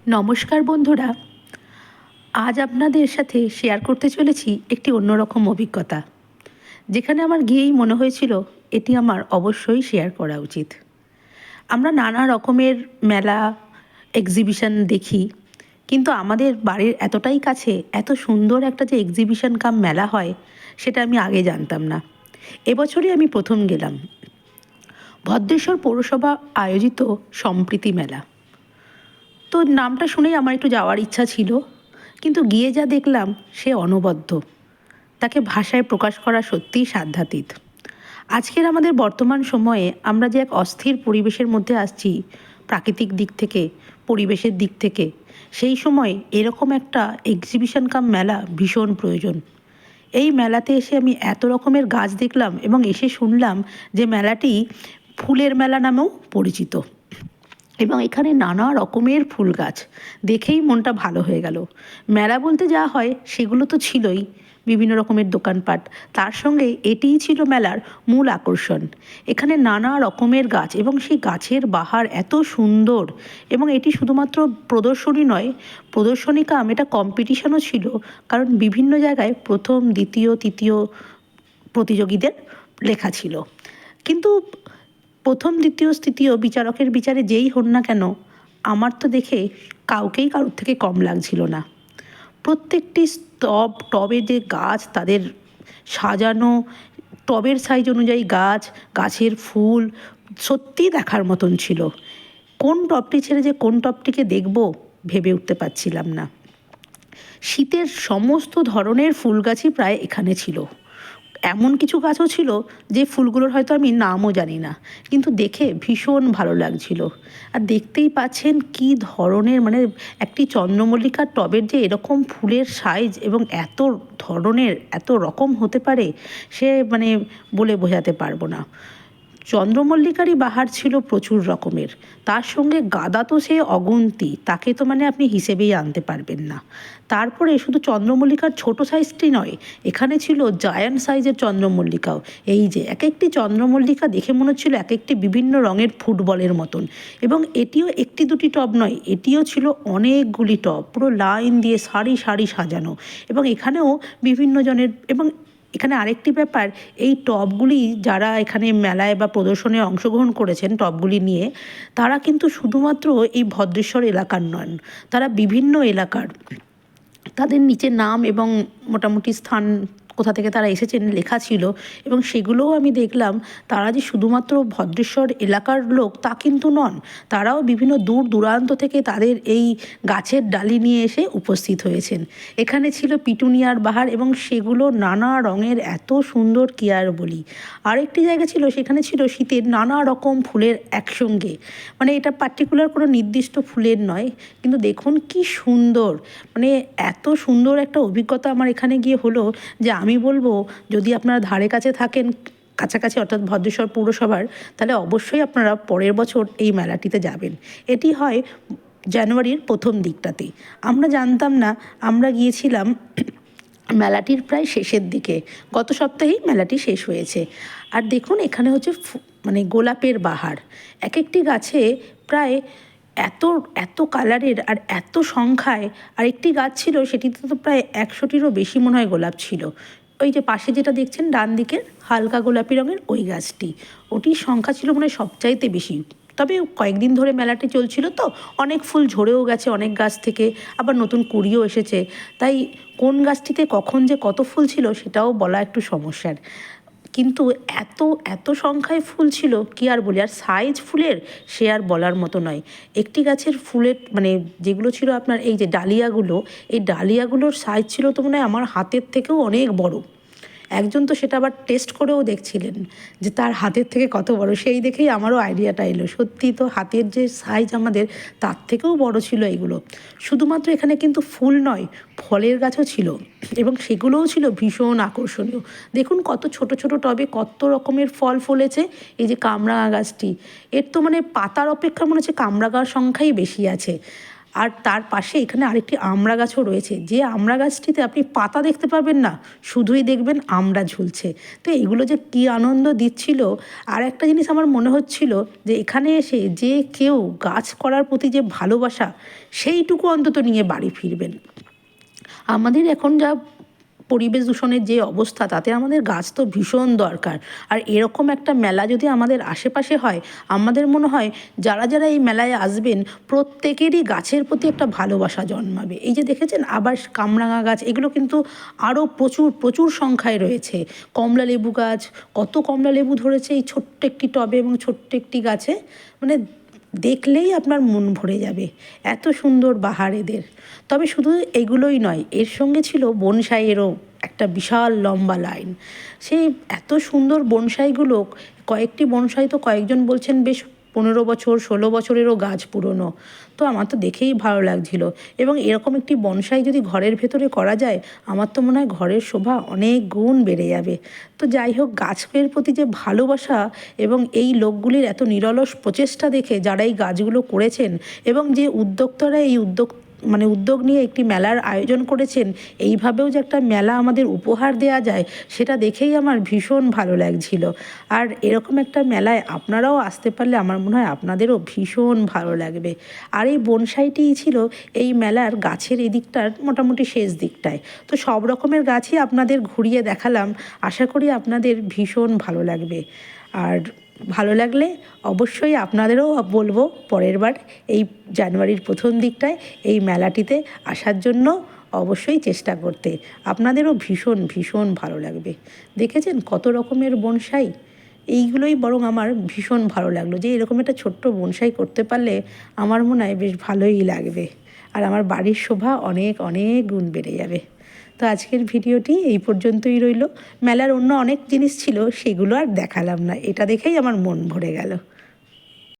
নমস্কার বন্ধুরা, আজ আপনাদের সাথে শেয়ার করতে চলেছি একটি অন্যরকম অভিজ্ঞতা, যেখানে আমার গিয়েই মনে হয়েছিল এটি আমার অবশ্যই শেয়ার করা উচিত। আমরা নানা রকমের মেলা, এক্সিবিশন দেখি, কিন্তু আমাদের বাড়ির এতটাই কাছে এত সুন্দর একটা যে এক্সিবিশন কাম মেলা হয় সেটা আমি আগে জানতাম না। এবছরই আমি প্রথম গেলাম ভদ্রেশ্বর পৌরসভা আয়োজিত সম্প্রীতি মেলা। তো নামটা শুনেই আমার একটু যাওয়ার ইচ্ছা ছিল, কিন্তু গিয়ে যা দেখলাম সে অনবদ্য, তাকে ভাষায় প্রকাশ করা সত্যিই সাধ্যাতীত। আজকের আমাদের বর্তমান সময়ে আমরা যে এক অস্থির পরিবেশের মধ্যে আসছি, প্রাকৃতিক দিক থেকে, পরিবেশের দিক থেকে, সেই সময় এরকম একটা এক্সিবিশন কাম মেলা ভীষণ প্রয়োজন। এই মেলাতে এসে আমি এত রকমের গাছ দেখলাম এবং এসে শুনলাম যে মেলাটি ফুলের মেলা নামেও পরিচিত, এবং এখানে নানা রকমের ফুল গাছ দেখেই মনটা ভালো হয়ে গেল। মেলা বলতে যা হয় সেগুলো তো ছিলই, বিভিন্ন রকমের দোকানপাট, তার সঙ্গে এটিই ছিল মেলার মূল আকর্ষণ। এখানে নানা রকমের গাছ এবং সেই গাছের বাহার এত সুন্দর, এবং এটি শুধুমাত্র প্রদর্শনী নয়, প্রদর্শনী কাম এটা কম্পিটিশনও ছিল, কারণ বিভিন্ন জায়গায় প্রথম, দ্বিতীয়, তৃতীয় প্রতিযোগীদের লেখা ছিল। কিন্তু প্রথম, দ্বিতীয়, তৃতীয় বিচারকের বিচারে যেই হন না কেন, আমার তো দেখে কাউকেই কারোর থেকে কম লাগছিল না। প্রত্যেকটি টবে যে গাছ তাদের সাজানো, টবের সাইজ অনুযায়ী গাছ, গাছের ফুল সত্যিই দেখার মতন ছিল। কোন টবটি ছেড়ে যে কোন টবটিকে দেখব ভেবে উঠতে পারছিলাম না। শীতের সমস্ত ধরনের ফুল গাছই প্রায় এখানে ছিল। এমন কিছু গাছও ছিল যে ফুলগুলোর হয়তো আমি নামও জানি না, কিন্তু দেখে ভীষণ ভালো লাগছিল। আর দেখতেই পাচ্ছেন কি ধরনের, মানে একটি চন্দ্রমল্লিকার টবের যে এরকম ফুলের সাইজ এবং এত ধরনের, এত রকম হতে পারে, সে মানে বলে বোঝাতে পারবো না। চন্দ্রমল্লিকারই বাহার ছিল প্রচুর রকমের, তার সঙ্গে গাঁদা তো সে অগুন্তি, তাকে তো মানে আপনি হিসেবেই আনতে পারবেন না। তারপরে শুধু চন্দ্রমল্লিকার ছোট সাইজটি নয়, এখানে ছিল জায়ান্ট সাইজের চন্দ্রমল্লিকাও। এই যে এক একটি চন্দ্রমল্লিকা দেখে মনে হচ্ছিল এক একটি বিভিন্ন রঙের ফুটবলের মতন। এবং এটিও একটি দুটি টব নয়, এটিও ছিল অনেকগুলি টব, পুরো লাইন দিয়ে সারি সারি সাজানো। এবং এখানেও বিভিন্ন জনের, এবং এখানে আরেকটি ব্যাপার, এই টবগুলি যারা এখানে মেলায় বা প্রদর্শনে অংশগ্রহণ করেছেন টবগুলি নিয়ে, তারা কিন্তু শুধুমাত্র এই ভদ্রেশ্বর এলাকার নন, তারা বিভিন্ন এলাকার। তাদের নিচে নাম এবং মোটামুটি স্থান, কোথা থেকে তারা এসেছেন লেখা ছিল, এবং সেগুলোও আমি দেখলাম। তারা যে শুধুমাত্র ভদ্রেশ্বর এলাকার লোক তা কিন্তু নন, তারাও বিভিন্ন দূর দূরান্ত থেকে তাদের এই গাছের ডালি নিয়ে এসে উপস্থিত হয়েছেন। এখানে ছিল পিটুনিয়ার বাহার, এবং সেগুলো নানা রঙের, এত সুন্দর কি আর বলি। আরেকটি জায়গা ছিল, সেখানে ছিল শীতের নানা রকম ফুলের একসঙ্গে, মানে এটা পার্টিকুলার কোনো নির্দিষ্ট ফুলের নয়, কিন্তু দেখুন কি সুন্দর, মানে এত সুন্দর একটা অভিজ্ঞতা আমার এখানে গিয়ে হলো, যে আমি বলবো যদি আপনারা ধারে কাছে থাকেন, কাছাকাছি অর্থাৎ ভদ্রেশ্বর পৌরসভার, তাহলে অবশ্যই আপনারা পরের বছর এই মেলাটিতে যাবেন। এটি হয় জানুয়ারির প্রথম দিকটাতে। আমরা জানতাম না, আমরা গিয়েছিলাম মেলাটির প্রায় শেষের দিকে, গত সপ্তাহেই মেলাটি শেষ হয়েছে। আর দেখুন এখানে হচ্ছে মানে গোলাপের বাহার, এক একটি গাছে প্রায় এত এত কালারের আর এত সংখ্যায়। আর একটি গাছ ছিল সেটিতে তো প্রায় 100টিরও বেশি মনে হয় গোলাপ ছিল। ওই যে পাশে যেটা দেখছেন ডান দিকের হালকা গোলাপি রঙের ওই গাছটি, ওটির সংখ্যা ছিল মনে হয় সবচাইতে বেশি। তবে কয়েকদিন ধরে মেলাটি চলছিল তো অনেক ফুল ঝরেও গেছে অনেক গাছ থেকে, আবার নতুন কুড়িও এসেছে, তাই কোন গাছটিতে কখন যে কত ফুল ছিল সেটাও বলা একটু সমস্যার। কিন্তু এত এত সংখ্যায় ফুল ছিল কি আর বলি, আর সাইজ ফুলের সে আর বলার মতো নয়। একটি গাছের ফুলের মানে যেগুলো ছিল আপনার এই যে ডালিয়াগুলো, এই ডালিয়াগুলোর সাইজ ছিল তো মনে হয় আমার হাতের থেকেও অনেক বড়। একজন তো সেটা আবার টেস্ট করেও দেখছিলেন যে তার হাতের থেকে কত বড়, সেই দেখেই আমারও আইডিয়াটা এলো, সত্যি তো হাতের যে সাইজ আমাদের তার থেকেও বড় ছিল এগুলো। শুধুমাত্র এখানে কিন্তু ফুল নয়, ফলের গাছও ছিল, এবং সেগুলোও ছিল ভীষণ আকর্ষণীয়। দেখুন কত ছোট ছোট টবে কত রকমের ফল ফলেছে। এই যে কামরাঙা গাছটি, এর তো মানে পাতার অপেক্ষা মনে হচ্ছে কামরাঙার সংখ্যাই বেশি আছে। আর তার পাশে এখানে আরেকটি আমড়া গাছও রয়েছে, যে আমড়া গাছটিতে আপনি পাতা দেখতে পাবেন না, শুধুই দেখবেন আমড়া ঝুলছে। তো এগুলো যে কী আনন্দ দিচ্ছিল। আর একটা জিনিস আমার মনে হচ্ছিল যে এখানে এসে যে কেউ গাছ করার প্রতি যে ভালোবাসা, সেইটুকু অন্তত নিয়ে বাড়ি ফিরবেন। আমাদের এখন যা পরিবেশ দূষণের যে অবস্থা, তাতে আমাদের গাছ তো ভীষণ দরকার। আর এরকম একটা মেলা যদি আমাদের আশেপাশে হয়, আমাদের মনে হয় যারা যারা এই মেলায় আসবেন প্রত্যেকেরই গাছের প্রতি একটা ভালোবাসা জন্মাবে। এই যে দেখেছেন আবার কামরাঙা গাছ, এগুলো কিন্তু আরও প্রচুর প্রচুর সংখ্যায় রয়েছে। কমলা লেবু গাছ, কত কমলা লেবু ধরেছে এই ছোট্ট একটি টবে এবং ছোট্ট একটি গাছে, মানে দেখলেই আপনার মন ভরে যাবে, এত সুন্দর বাহার এদের। তবে শুধু এগুলোই নয়, এর সঙ্গে ছিল বনসাইয়েরও একটা বিশাল লম্বা লাইন। সেই এত সুন্দর বনসাইগুলো, কয়েকটি বনসাই তো কয়েকজন বলছেন বেশ 15 বছর 16 বছরেরও গাছ পুরনো। তো আমার তো দেখেই ভালো লাগছিল। এবং এরকম একটি বনসাই যদি ঘরের ভেতরে করা যায়, আমার তো মনে হয় ঘরের শোভা অনেক গুণ বেড়ে যাবে। তো যাই হোক, গাছের প্রতি যে ভালোবাসা এবং এই লোকগুলির এত নিরলস প্রচেষ্টা দেখে, যারা এই গাছগুলো করেছেন এবং যে উদ্যোক্তারা এই উদ্যোগ নিয়ে একটি মেলার আয়োজন করেছেন, এইভাবেও যে একটা মেলা আমাদের উপহার দেওয়া যায়, সেটা দেখেই আমার ভীষণ ভালো লাগছিল। আর এরকম একটা মেলায় আপনারাও আসতে পারলে আমার মনে হয় আপনাদেরও ভীষণ ভালো লাগবে। আর এই বনসাইটিই ছিল এই মেলার গাছের এদিকটার মোটামুটি শেষ দিকটায়। তো সব রকমের গাছই আপনাদের ঘুরিয়ে দেখালাম, আশা করি আপনাদের ভীষণ ভালো লাগবে। আর ভালো লাগলে অবশ্যই আপনাদেরও বলবো পরের বার এই জানুয়ারির প্রথম দিকটায় এই মেলাটিতে আসার জন্য অবশ্যই চেষ্টা করতে। আপনাদেরও ভীষণ ভীষণ ভালো লাগবে। দেখেছেন কত রকমের বনসাই, এইগুলোই বরং আমার ভীষণ ভালো লাগলো যে এরকম একটা ছোট্ট বনসাই করতে পারলে আমার মনে হয় বেশ ভালোই লাগবে, আর আমার বাড়ির শোভা অনেক অনেক গুণ বেড়ে যাবে। তো আজকের ভিডিওটি এই পর্যন্তই রইল। মেলার অন্য অনেক জিনিস ছিল, সেগুলো আর দেখালাম না, এটা দেখেই আমার মন ভরে গেল।